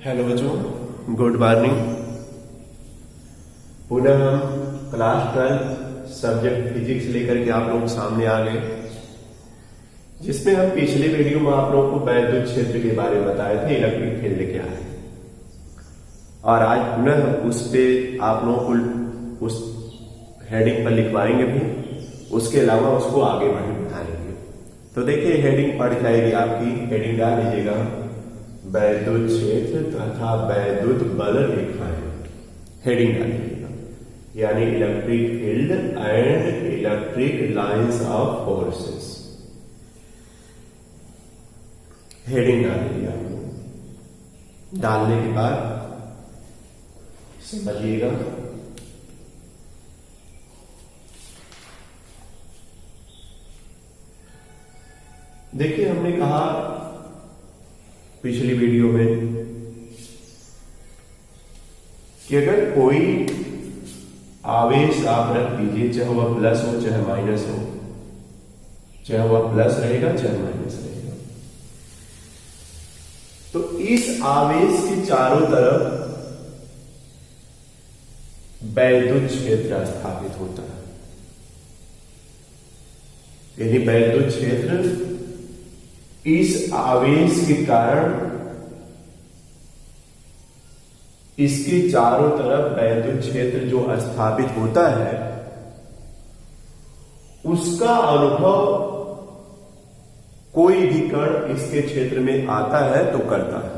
Hello बच्चों, good morning. पुनः हम क्लास 12 सब्जेक्ट फिजिक्स लेकर के आप लोग सामने आ गए, जिसमें हम पिछले वीडियो में आप लोगों को वैद्युत क्षेत्र के बारे में बताए थे, इलेक्ट्रिक फील्ड क्या है। और आज पुनः हम उस पे आप लोगों को उस हेडिंग पर लिखवाएंगे भी, उसके अलावा उसको आगे बढ़ाएंगे। तो देखिए, हेडिंग पढ़ जाएगी आपकी। हेडिंग डाल लीजिएगा, वैद्युत क्षेत्र तथा वैद्युत बल रेखाएं। हेडिंग डालिएगा, यानी electric field and electric lines of forces. Heading डालिएगा। डालने के बाद समझिएगा। देखिए, हमने कहा पिछली वीडियो में कि अगर कोई आवेश आप रख दीजिए, चाहे वह प्लस हो चाहे माइनस हो, चाहे वह प्लस रहेगा चाहे माइनस रहेगा, तो इस आवेश के चारों तरफ वैद्युत क्षेत्र स्थापित होता है। यानी वैद्युत क्षेत्र इस आवेश के कारण इसके चारों तरफ वैद्युत क्षेत्र जो स्थापित होता है, उसका अनुभव कोई भी कण इसके क्षेत्र में आता है तो करता है।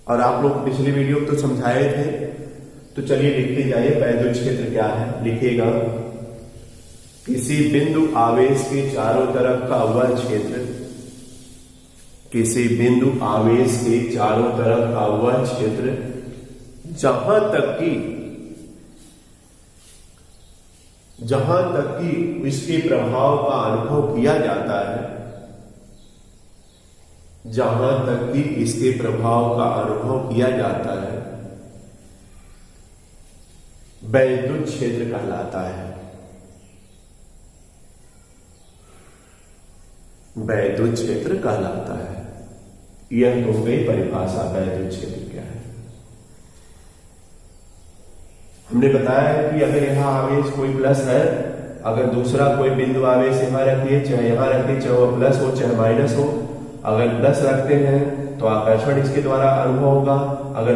और आप लोग पिछली वीडियो तो समझाए थे, तो चलिए लिखते जाइए। वैद्युत क्षेत्र क्या है, लिखिएगा, किसी बिंदु आवेश के चारों तरफ का वह क्षेत्र, किसी बिंदु आवेश के चारों तरफ का वह क्षेत्र जहां तक कि इसके प्रभाव का अनुभव किया जाता है, जहां तक कि इसके प्रभाव का अनुभव किया जाता है, वैद्युत क्षेत्र कहलाता है। वैद्युत क्षेत्र कहलाता है। यह तो गई परिभाषा वैद्युत क्षेत्र क्या है। हमने बताया कि अगर यहां आवेश कोई प्लस है, अगर दूसरा कोई बिंदु आवेश यहां रखिए, चाहे यहां रखिए, चाहे वह प्लस हो चाहे माइनस हो, अगर प्लस रखते हैं तो आकर्षण इसके द्वारा अनुभव होगा, अगर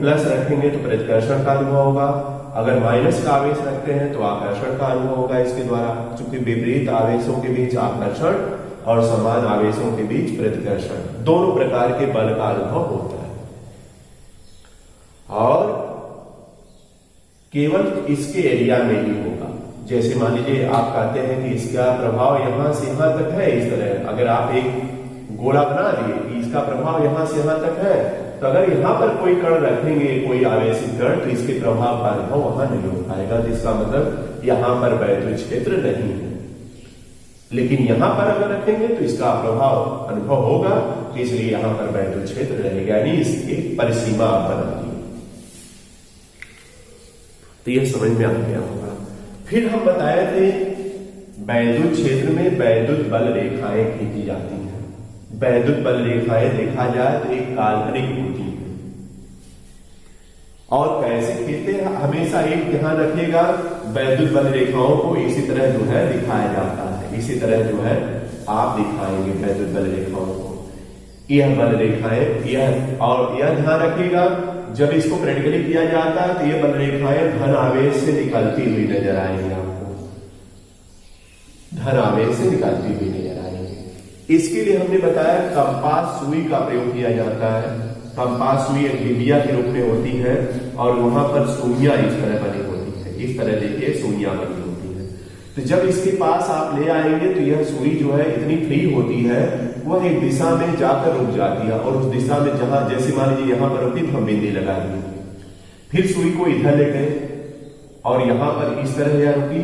प्लस रखेंगे तो प्रतिकर्षण का अनुभव होगा, अगर माइनस का आवेश रखते हैं तो आकर्षण का अनुभव होगा इसके द्वारा। चूंकि विपरीत आवेशों के बीच आकर्षण और समान आवेशों के बीच प्रतिकर्षण, दोनों प्रकार के बल का अनुभव होता है। और केवल इसके एरिया में ही होगा। जैसे मान लीजिए आप कहते हैं कि इसका प्रभाव यहां से यहां तक है, इस तरह अगर आप एक गोला बना दिए कि इसका प्रभाव यहां से यहां तक है, तो अगर यहां पर कोई कण रखेंगे, कोई आवेशित कण, तो इसके प्रभाव का अनुभव वहां नहीं हो पाएगा। तो इसका मतलब यहां पर वैद्युत क्षेत्र नहीं है। लेकिन यहां पर अगर रखेंगे तो इसका प्रभाव अनुभव होगा, तो इसलिए यहां पर वैद्युत क्षेत्र रहेगा। यानी इसकी परिसीमा आप बना दी। तो यह समझ में आ गया होगा। फिर हम बताए थे वैद्युत क्षेत्र में वैद्युत बल रेखाएं खींची जाती हैं। वैद्युत बल रेखाएं देखा जाए तो एक काल्पनिक होती है। और कैसे खींचते हैं, हमेशा एक ध्यान रखिएगा, वैद्युत बल रेखाओं को इसी तरह जो है दिखाया जाता है। इसी तरह जो है आप दिखाएंगे वैद्युत बल रेखाओं को। यह बल रेखाएं, यह ध्यान रखिएगा, जब इसको प्रैक्टिकली किया जाता है तो यह बल रेखाएं धन आवेश से निकलती हुई नजर आएंगी आपको। धन आवेश से निकलती हुई नजर आएंगी। इसके लिए हमने बताया कंपास सुई का प्रयोग किया जाता है। कंपास सुई एक डिबिया के रूप में होती है और वहां पर सुइयां इस तरह बनी होती है। इस तरह देखिए सुइयां बनी होती है। तो जब इसके पास आप ले आएंगे तो यह सुई जो है इतनी फ्री होती है, वह एक दिशा में जाकर रुक जाती है। और उस दिशा में जहां, जैसे मान लीजिए यहां पर रुकी तो हम बिंदी लगा दी, फिर सुई को इधर ले गए और यहां पर इस तरह यह रुकी,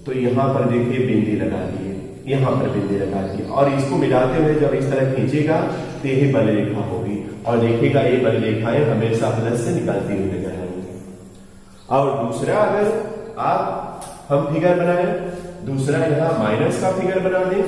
तो यहां पर देखिए बिंदी लगा दिए, यहां पर बिंदी लगा दी, और इसको मिलाते हुए जब इस तरह खींचेगा तो यही बल रेखा होगी। और देखिएगा ये बल रेखाएं हमेशा प्लस से निकलती हुई नजर आएंगी। और दूसरा, अगर आप हम फिगर बनाए, दूसरा यहां माइनस का फिगर बना दें,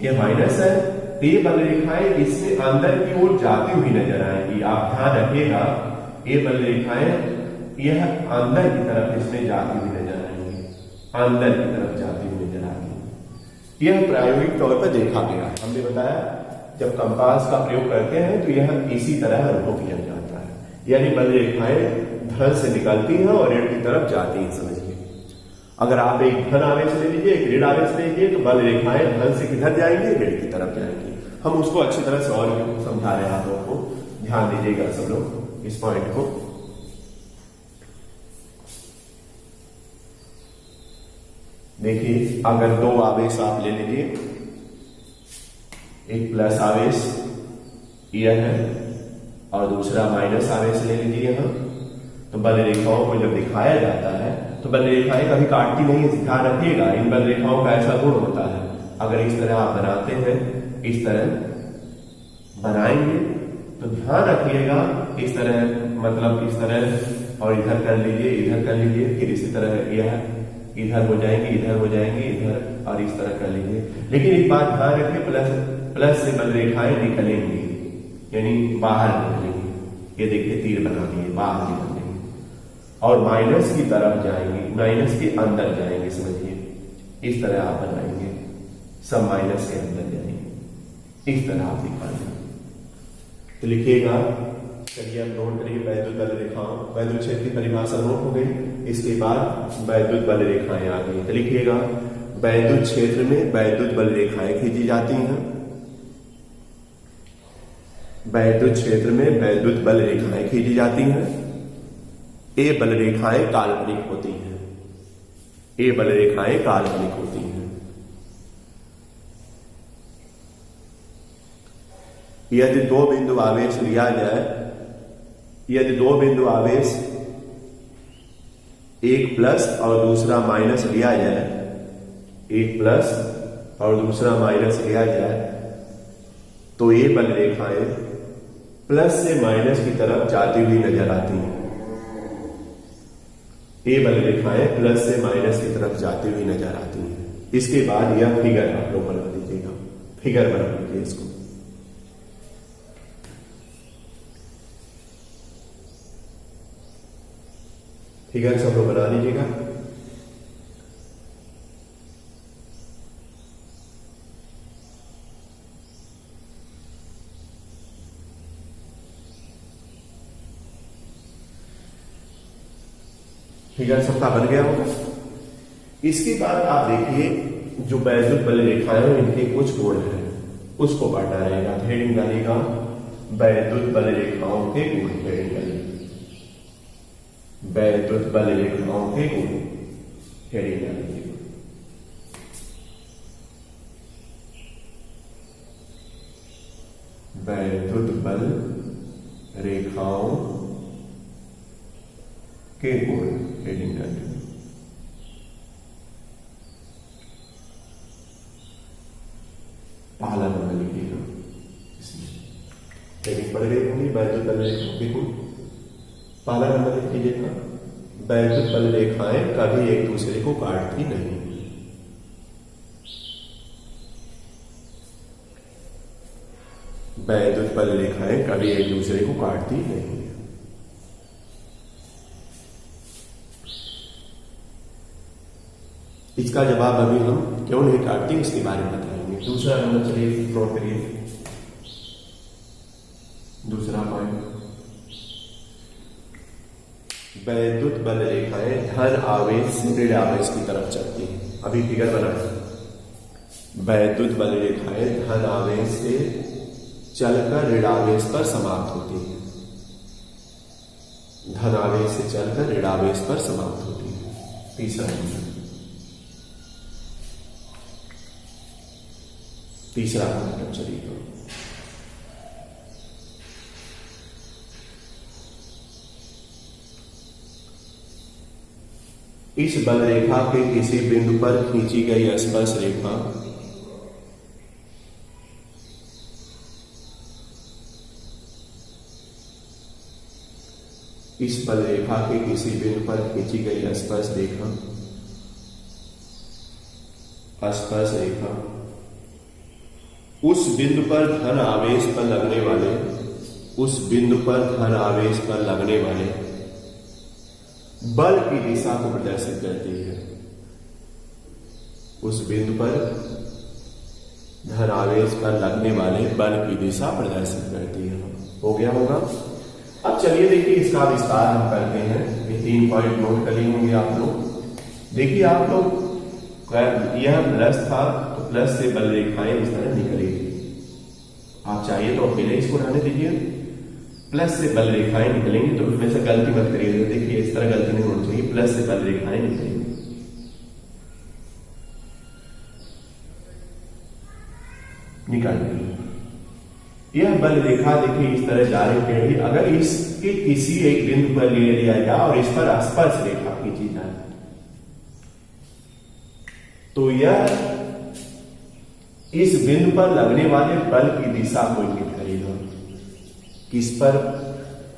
ये माइनस है ये बल रेखाएं इससे अंदर की ओर जाती हुई नजर आएंगी। आप ध्यान रखिएगा, ये बल रेखाएं यह अंदर की तरफ इसमें जाती हुई नजर आएंगी, अंदर की तरफ जाती हुई नजर आएंगी। यह प्रायोगिक तौर पर देखा गया। हमने बताया जब कंपास का प्रयोग करते हैं तो यह इसी तरह अनुभव किया जाता है, यानी बल रेखाएं धन से निकलती हैं और ऋण की तरफ जाती हैं। समझिए, अगर आप एक धन आवेश ले लीजिए, एक ऋण आवेश ले लीजिए, तो बल रेखाएं धन से किधर जाएंगी? ऋण की तरफ जाएंगी। हम उसको अच्छी तरह से और समझा रहे हैं, आप लोगों को ध्यान दीजिएगा सब लोग इस पॉइंट को। देखिए, अगर दो आवेश आप ले लीजिए, एक प्लस आवेश यह है और दूसरा माइनस आवेश ले लीजिए यहां, तो बल रेखाओं को जब दिखाया जाता है तो बल रेखाएं कभी काटती नहीं है। ध्यान रखिएगा, इन बल रेखाओं का ऐसा गुण होता है, अगर इस तरह आप बनाते हैं, इस तरह बनाएंगे तो ध्यान रखिएगा, इस तरह मतलब इस तरह और इधर कर लीजिए, इधर कर लीजिए, फिर इसी तरह यह इधर हो जाएंगे, इधर हो जाएंगे, इधर और इस तरह कर लीजिए। लेकिन एक बात ध्यान रखिए, प्लस से बल रेखाएं निकलेंगी, यानी बाहर निकलेंगी। ये देखिए तीर बना दिए, बाहर निकलेंगे, और माइनस की तरफ जाएंगी, माइनस के अंदर जाएंगे। समझिए, इस तरह आप बनाएंगे, सब माइनस के अंदर जाएंगे, इस तरह आप दिखाएंगे। तो लिखिएगा, चलिए आप नोट करिए, वैद्युत बल रेखाओं, वैद्युत क्षेत्र की परिभाषा नोट हो गई। इसके बाद वैद्युत बल रेखाएं आ गई। तो लिखिएगा, वैद्युत क्षेत्र में वैद्युत बल रेखाएं खींची जाती हैं। वैद्युत क्षेत्र में वैद्युत बल रेखाएं खींची जाती हैं। ये बल रेखाएं काल्पनिक होती हैं, ये बल रेखाएं काल्पनिक होती हैं। यदि दो बिंदु आवेश लिया जाए, यदि दो बिंदु आवेश एक प्लस और दूसरा माइनस लिया जाए, एक प्लस और दूसरा माइनस लिया जाए, तो ये बल रेखाएं प्लस से माइनस की तरफ जाती हुई नजर आती हैं। ये बल रेखाएं प्लस से माइनस की तरफ जाती हुई नजर आती हैं। इसके बाद यह फिगर आप लोग बना दीजिएगा, फिगर बना लीजिए इसको। फिगर सब लोग बना लीजिएगा। फिगर सबका बन गया होगा। इसके बाद आप देखिए, जो वैद्युत बल रेखाएं इनके कुछ गुण हैं, उसको बांटा रहेगा। हेडिंग डालेगा, वैद्युत बल रेखाओं के गुण। हेडिंग डालेगा, वैद्युत बल रेखाओं के गुण। हेडिंग डालेगा, वैद्युत बल रेखाओं के गुण। हेडिंग डालेगा, पहला नंबर लिखिएगा, हेडिंग पढ़ गई होंगी, वैद्युत बल रेखाओं के गुण। पहला नंबर लिख लीजिएगा, वैद्युत बल रेखाएं कभी एक दूसरे को काटती नहीं। वैद्युत बल रेखाएं कभी एक दूसरे को काटती नहीं। इसका जवाब अभी हम क्यों नहीं काटते इसके बारे में बताएंगे। दूसरा नंबर चलिए नोट करिए, दूसरा पॉइंट, वैद्युत बल रेखाएं धन आवेश से ऋण आवेश की तरफ चलती हैं। अभी फिगर बना है, वैद्युत बल रेखाएं धन आवेश से चलकर ऋण आवेश पर समाप्त होती है। धन आवेश से चलकर ऋण आवेश पर समाप्त होती है। तीसरा नंबर, तीसरा मतलब चलिए, इस बल रेखा के किसी बिंदु पर खींची गई स्पर्श रेखा इस बल रेखा के किसी बिंदु पर खींची गई स्पर्श रेखा उस बिंदु पर धन आवेश पर लगने वाले, उस बिंदु पर धन आवेश पर लगने वाले बल की दिशा को प्रदर्शित करती है। उस बिंदु पर धन आवेश पर लगने वाले बल की दिशा प्रदर्शित करती है। हो गया होगा। अब चलिए देखिए इसका विस्तार हम करते हैं। ये 3 पॉइंट नोट कर लिए होंगे आप लोग। देखिए आप लोग, यह प्लस था तो प्लस से बल रेखाएं इस तरह निकलेगी। आप चाहिए तो अकेले इसको रहने दीजिए। प्लस से बल रेखाएं निकलेंगी, तो उसमें से गलती मत करिए। देखिए इस तरह गलती नहीं होनी चाहिए। प्लस से बल रेखाएं निकलेंगी, निकाल लीजिए। यह बल रेखा देखिए इस तरह जा रही टेढ़ी। अगर इसके किसी एक बिंदु पर ले लिया जाए और इस पर स्पर्श रेखा खींची जाए तो यह इस बिंदु पर लगने वाले बल की दिशा को इंगित करेगा। किस पर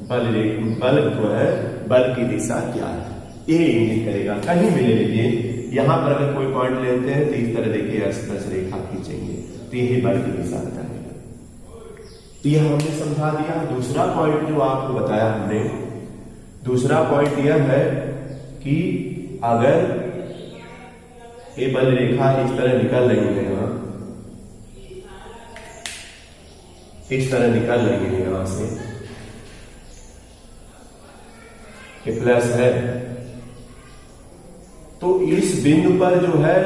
बल जो है, बल की दिशा क्या है ये इंगित करेगा। कहीं भी ले लीजिए, यहां पर अगर कोई पॉइंट लेते हैं तो इस तरह देखिए स्पर्श रेखा खींचेंगे तो यही बल की दिशा बताएगा। तो यह हमने समझा दिया। दूसरा पॉइंट जो आपको बताया हमने, दूसरा पॉइंट यह है कि अगर ये बल रेखा इस तरह निकल रही है, यहां इस तरह निकल रही है यहां से, ये प्लस है, तो इस बिंदु पर जो है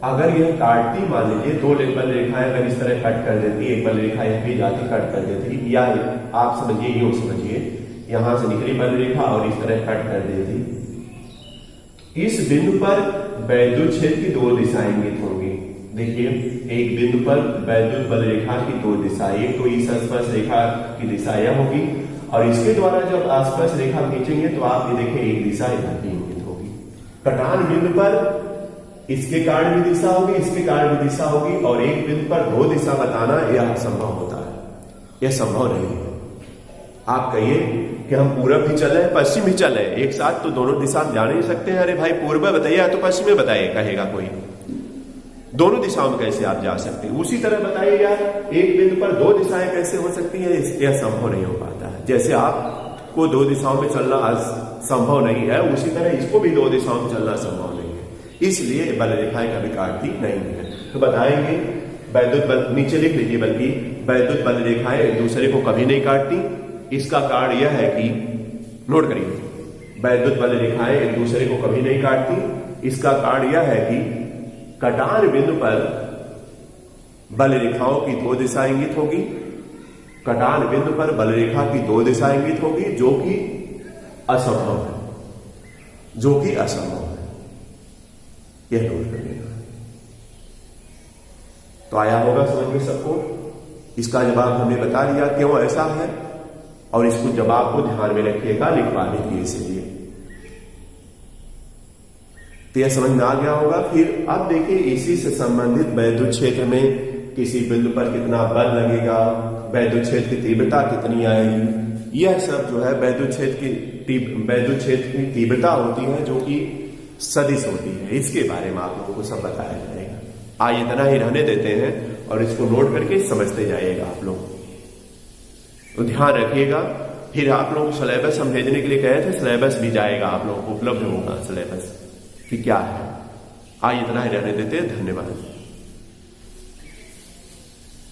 अगर यह काटती, मान लीजिए 2 बल रेखाएं अगर इस तरह कट कर देती, एक बल रेखा यहां भी जाती कट कर देती, या आप समझिए यूं समझिए, यहां से निकली बल रेखा और इस तरह कट कर देती। इस बिंदु पर वैद्युत क्षेत्र की 2 दिशाएं इंगित होंगी। देखिए एक बिंदु पर वैद्युत बल रेखा की 2 दिशाएं, एक तो इस स्पर्श रेखा की दिशा यह होगी और इसके द्वारा जब स्पर्श रेखा खींचेंगे तो आप ये देखिए एक दिशा इधर की इंगित होगी। कटान बिंदु पर इसके कारण भी दिशा होगी, इसके कारण भी दिशा होगी, और एक बिंदु पर 2 दिशा बताना यह असंभव होता है, यह संभव नहीं है। आप कहिए कि हम पूरब भी चले पश्चिम भी चले एक साथ, तो दोनों दिशा जा नहीं सकते हैं। अरे भाई पूर्व बताइए तो पश्चिम में बताइए, कहेगा कोई। दोनों दिशाओं में कैसे आप जा सकते हैं? उसी तरह बताइए यार, एक बिंदु पर 2 दिशाएं कैसे हो सकती है? यह संभव नहीं हो पाता है। जैसे आपको 2 दिशाओं में चलना संभव नहीं है, उसी तरह इसको भी 2 दिशाओं में चलना संभव नहीं है। इसलिए बल रेखाएं कभी काटती नहीं है। तो बताएंगे वैद्युत बल, नीचे लिख लीजिए, बल्कि वैद्युत बल रेखाएं एक दूसरे को कभी नहीं काटती। इसका कारण यह है कि, नोट करिए, वैद्युत बल रेखाएं एक दूसरे को कभी नहीं काटती। इसका कारण यह है कि कटान बिंदु पर बल रेखाओं की 2 दिशा इंगित होगी। कटान बिंदु पर बल रेखा की 2 दिशा इंगित होगी, जो कि असंभव है, जो कि असंभव है। यह नोट कर लेना। तो आया होगा समझ में सबको। इसका जवाब हमने बता दिया क्यों ऐसा है, और इसको जवाब को ध्यान में रखिएगा लिखवाने के लिए। तो यह समझ में आ गया होगा। फिर अब देखिए इसी से संबंधित वैद्युत क्षेत्र में किसी बिंदु पर कितना बल लगेगा, वैद्युत क्षेत्र की तीव्रता कितनी आएगी, यह सब जो है वैद्युत क्षेत्र की तीव्रता होती है, जो कि सदिश होती है। इसके बारे में आप लोगों को सब बताया जाएगा। आइए इतना ही रहने देते हैं और इसको नोट करके समझते जाइएगा आप लोग। तो ध्यान रखिएगा। फिर आप लोग सिलेबस हम भेजने के लिए कहे थे, सिलेबस भी जाएगा, आप लोगों को उपलब्ध होगा सिलेबस कि क्या है। आइए इतना ही रहने देते हैं। धन्यवाद।